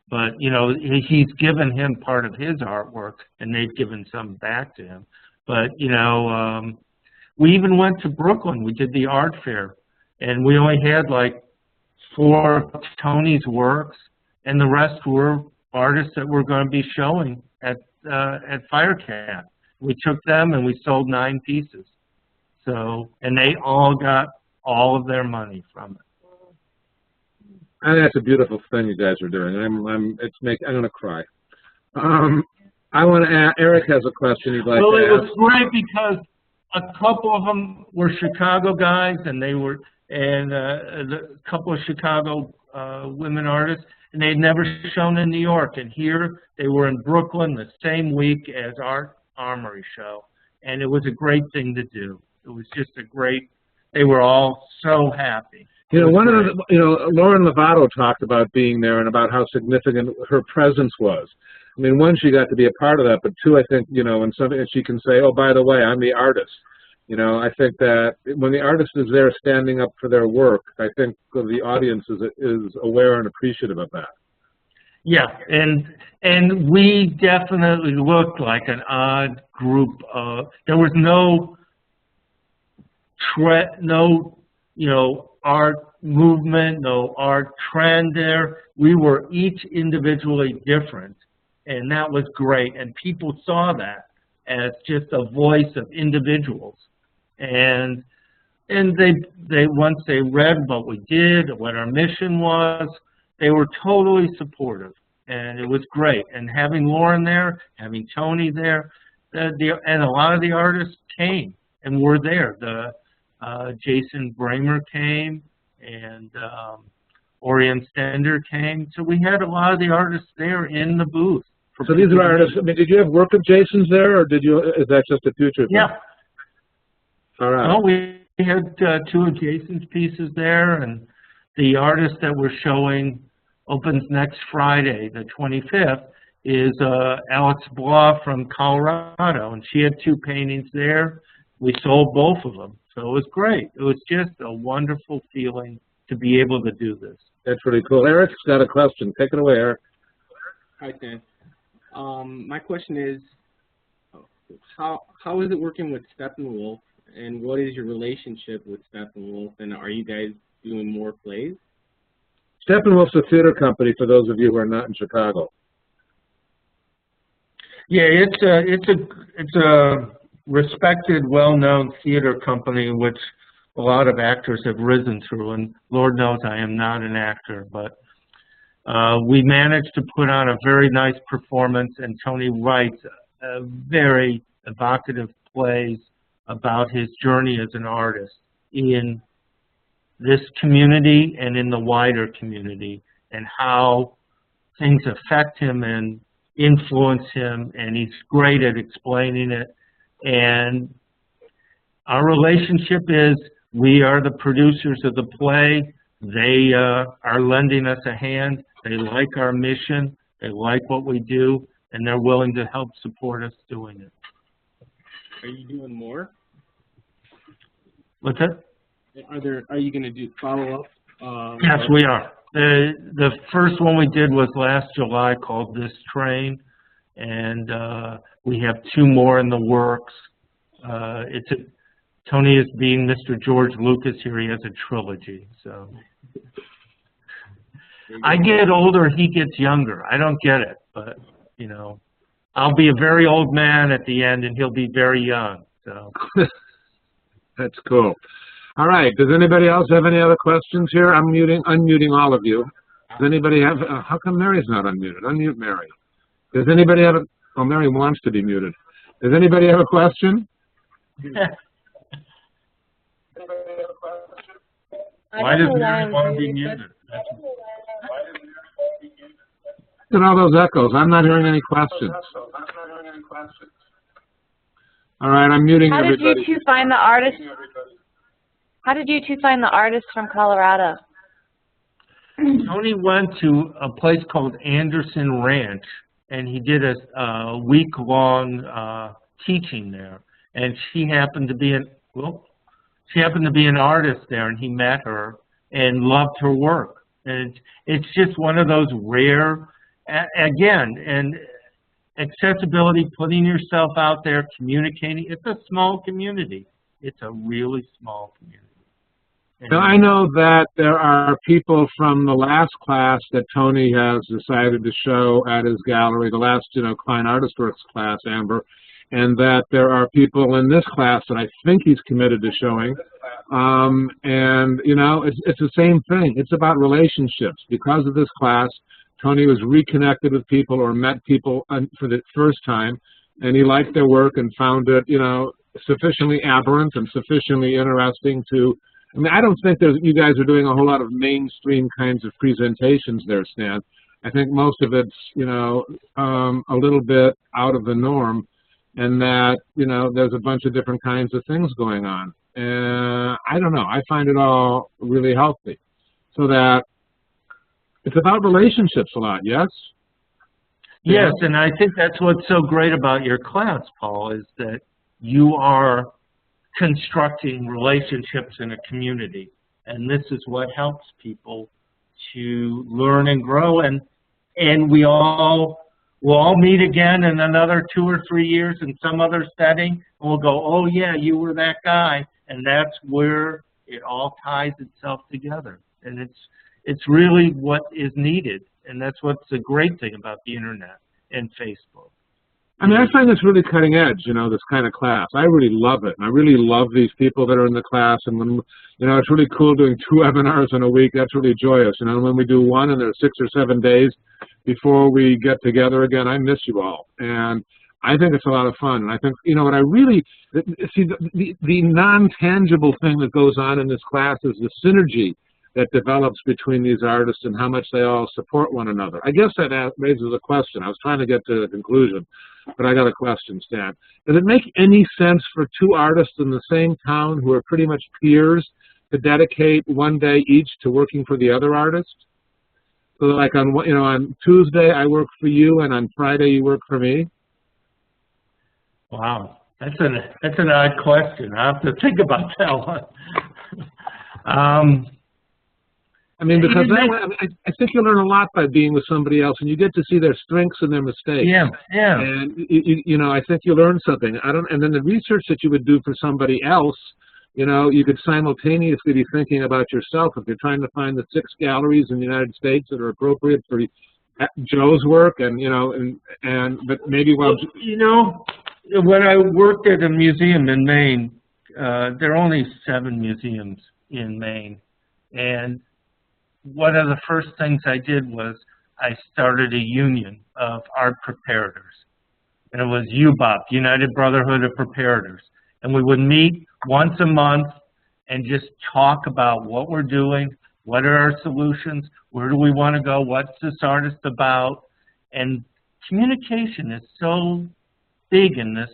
S2: but he's given him part of his artwork, and they've given some back to him. But we even went to Brooklyn. We did the art fair. And we only had like 4 Tony's works, and the rest were artists that were going to be showing at Firecat. We took them and we sold 9 pieces. So, and they all got all of their money from it.
S1: I think that's a beautiful thing you guys are doing. I'm going to cry. I want to ask, Eric has a question he'd like to ask.
S2: Well, it was great because a couple of them were Chicago guys, and they were. And a couple of Chicago women artists, and they'd never shown in New York. And here they were in Brooklyn the same week as Art Armory show, and it was a great thing to do. It was just they were all so happy.
S1: Lauren Lovato talked about being there and about how significant her presence was. I mean, 1, she got to be a part of that, but 2, I think, and something that she can say, oh, by the way, I'm the artist. I think that when the artist is there standing up for their work, I think the audience is aware and appreciative of that.
S2: Yeah, and we definitely looked like an odd group. There was no art movement, no art trend there. We were each individually different, and that was great. And people saw that as just a voice of individuals. And they once they read what we did, what our mission was, they were totally supportive, and it was great. And having Lauren there, having Tony there, and a lot of the artists came and were there. Jason Bramer came, and Orion Stender came. So we had a lot of the artists there in the booth.
S1: So these are artists. I mean, did you have work of Jason's there, or is that just a future thing?
S2: Yeah.
S1: All right.
S2: Well, we had 2 of Jason's pieces there, and the artist that we're showing opens next Friday, the 25th, is Alex Blah from Colorado, and she had 2 paintings there. We sold both of them, so it was great. It was just a wonderful feeling to be able to do this.
S1: That's really cool. Eric's got a question. Take it away, Eric.
S8: Hi, Stan. My question is, how is it working with Steppenwolf? And what is your relationship with Steppenwolf, and are you guys doing more plays?
S1: Steppenwolf's a theater company for those of you who are not in Chicago.
S2: Yeah, it's a respected, well-known theater company which a lot of actors have risen through, and Lord knows I am not an actor, but we managed to put on a very nice performance, and Tony writes very evocative plays about his journey as an artist in this community and in the wider community, and how things affect him and influence him, and he's great at explaining it. And our relationship is, we are the producers of the play. They are lending us a hand. They like our mission. They like what we do, and they're willing to help support us doing it.
S8: Are you doing more?
S2: What's that?
S8: Are you going to do follow-up?
S2: Yes, we are. The first one we did was last July, called This Train, and we have 2 more in the works. Tony is being Mr. George Lucas here. He has a trilogy. So I get older, he gets younger. I don't get it, but you know, I'll be a very old man at the end, and he'll be very young. So
S1: that's cool. All right. Does anybody else have any other questions here? I'm unmuting all of you. Does anybody have? How come Mary's not unmuted? Unmute Mary. Does anybody have a? Oh, Mary wants to be muted. Does anybody have a question?
S2: Why does Mary want to be muted?
S1: Look at all those echoes. I'm not hearing any questions. All right, I'm muting everybody.
S9: How did you two find the artist? How did you two find the artist from Colorado?
S2: Tony went to a place called Anderson Ranch, and he did a week-long teaching there. And she happened to be an artist there, and he met her and loved her work. And it's just one of those rare, again, and accessibility, putting yourself out there, communicating. It's a small community. It's a really small community.
S1: Now, I know that there are people from the last class that Tony has decided to show at his gallery, the last, Klein-Artist-Works class, Amber, and that there are people in this class that I think he's committed to showing. And, it's the same thing. It's about relationships. Because of this class, Tony was reconnected with people or met people for the first time, and he liked their work and found it, sufficiently aberrant and sufficiently interesting to, I don't think you guys are doing a whole lot of mainstream kinds of presentations there, Stan. I think most of it's, a little bit out of the norm, and that, there's a bunch of different kinds of things going on. I don't know. I find it all really healthy. So that it's about relationships a lot, yes?
S2: Yes, and I think that's what's so great about your class, Paul, is that you are constructing relationships in a community. And this is what helps people to learn and grow. And we'll all meet again in another 2 or 3 years in some other setting, and we'll go, oh yeah, you were that guy. And that's where it all ties itself together. And it's really what is needed. And that's what's the great thing about the internet and Facebook.
S1: I find this really cutting edge, this kind of class. I really love it. And I really love these people that are in the class. And when, it's really cool doing 2 webinars in a week. That's really joyous. When we do one and there's 6 or 7 days before we get together again, I miss you all. And I think it's a lot of fun. And I think, what I really, see, the non-tangible thing that goes on in this class is the synergy that develops between these artists and how much they all support one another. I guess that raises a question. I was trying to get to the conclusion, but I got a question, Stan. Does it make any sense for 2 artists in the same town who are pretty much peers to dedicate one day each to working for the other artist? So like on Tuesday I work for you, and on Friday you work for me?
S2: Wow, that's an odd question. I have to think about that one.
S1: Because I think you learn a lot by being with somebody else, and you get to see their strengths and their mistakes.
S2: Yeah.
S1: And I think you learn something. And then the research that you would do for somebody else, you could simultaneously be thinking about yourself. If you're trying to find the 6 galleries in the United States that are appropriate for Joe's work, but maybe while
S2: when I worked at a museum in Maine, there are only 7 museums in Maine, and one of the first things I did was I started a union of art preparators. And it was UBOP, United Brotherhood of Preparators. And we would meet once a month and just talk about what we're doing, what are our solutions, where do we want to go, what's this artist about. And communication is so big in this.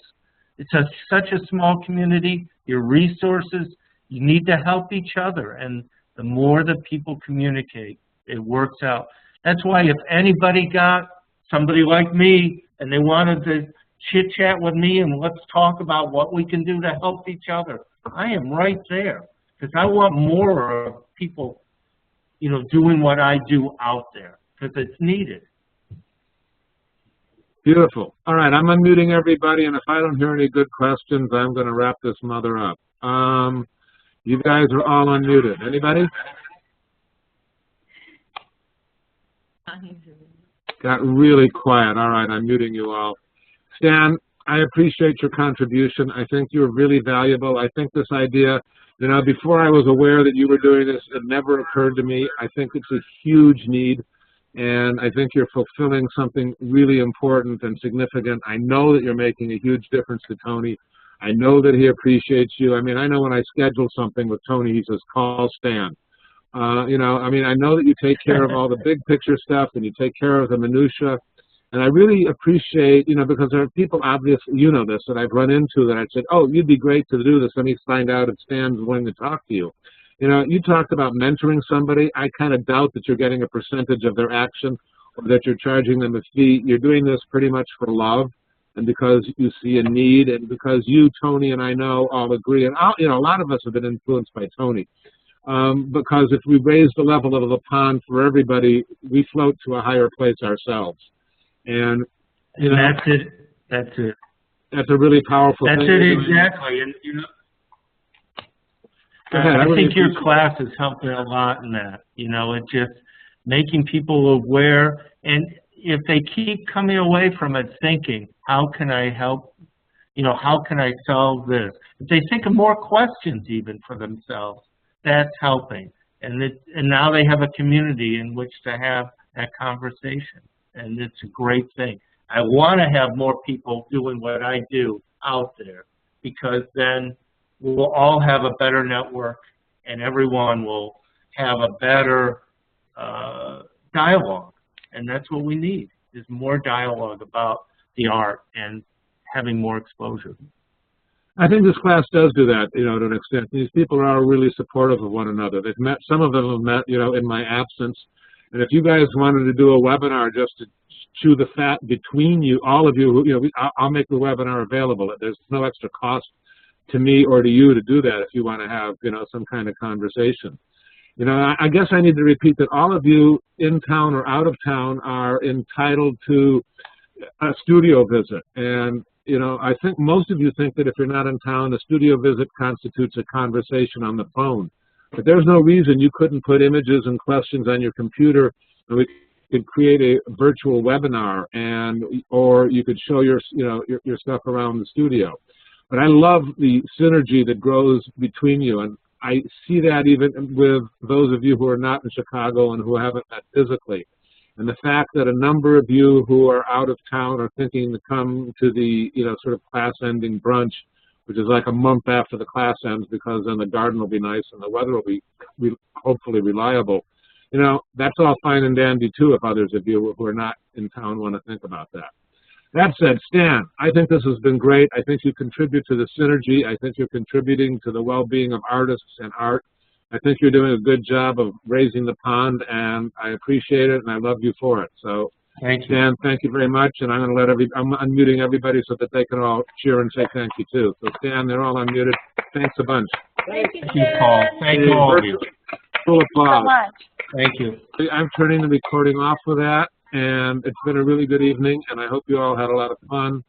S2: It's such a small community. Your resources, you need to help each other. And the more that people communicate, it works out. That's why if anybody got somebody like me and they wanted to chit-chat with me and let's talk about what we can do to help each other, I am right there. Because I want more of people, you know, doing what I do out there, because it's needed.
S1: Beautiful. All right, I'm unmuting everybody, and if I don't hear any good questions, I'm going to wrap this mother up. You guys are all unmuted. Anybody? Got really quiet. All right, I'm muting you all. Stan, I appreciate your contribution. I think you're really valuable. I think this idea, you know, before I was aware that you were doing this, it never occurred to me. I think it's a huge need. And I think you're fulfilling something really important and significant. I know that you're making a huge difference to Tony. I know that he appreciates you. I mean, I know when I schedule something with Tony, he says, call Stan. You know, I mean, I know that you take care of all the big picture stuff and you take care of the minutia. And I really appreciate, you know, because there are people, obviously, you know this, that I've run into that I said, oh, you'd be great to do this. Let me find out if Stan's willing to talk to you. You know, you talked about mentoring somebody. I kind of doubt that you're getting a percentage of their action or that you're charging them a fee. You're doing this pretty much for love and because you see a need and because you, Tony, and I know all agree. And, you know, a lot of us have been influenced by Tony because if we raise the level of the pond for everybody, we float to a higher place ourselves. And, you know,
S2: that's it. That's it.
S1: That's a really powerful thing.
S2: That's it, exactly. And, you know, I think your class is helping a lot in that. You know, it's just making people aware. And if they keep coming away from it thinking, how can I help? You know, how can I solve this? If they think of more questions even for themselves, that's helping. And now they have a community in which to have that conversation. And it's a great thing. I want to have more people doing what I do out there because then we'll all have a better network and everyone will have a better dialogue. And that's what we need, is more dialogue about the art and having more exposure.
S1: I think this class does do that, you know, to an extent. These people are really supportive of one another. They've met, some of them have met, you know, in my absence. And if you guys wanted to do a webinar just to chew the fat between you, all of you, you know, I'll make the webinar available. There's no extra cost to me or to you to do that if you want to have, you know, some kind of conversation. You know, I guess I need to repeat that all of you in town or out of town are entitled to a studio visit. And, you know, I think most of you think that if you're not in town, a studio visit constitutes a conversation on the phone. But there's no reason you couldn't put images and questions on your computer and we could create a virtual webinar and, or you could show your, you know, your stuff around the studio. But I love the synergy that grows between you, and I see that even with those of you who are not in Chicago and who haven't met physically. And the fact that a number of you who are out of town are thinking to come to the, you know, sort of class-ending brunch, which is like a month after the class ends because then the garden will be nice and the weather will be hopefully reliable. You know, that's all fine and dandy, too, if others of you who are not in town want to think about that. That said, Stan, I think this has been great. I think you contribute to the synergy. I think you're contributing to the well-being of artists and art. I think you're doing a good job of raising the pond, and I appreciate it, and I love you for it. So, Stan, thank you very much, and I'm going to let I'm unmuting everybody so that they can all cheer and say thank you, too. So, Stan, they're all unmuted. Thanks a bunch.
S2: Thank you, Paul. Thank you, all of you.
S1: Full applause.
S9: So much.
S2: Thank you.
S1: I'm turning the recording off for that. And it's been a really good evening, and I hope you all had a lot of fun.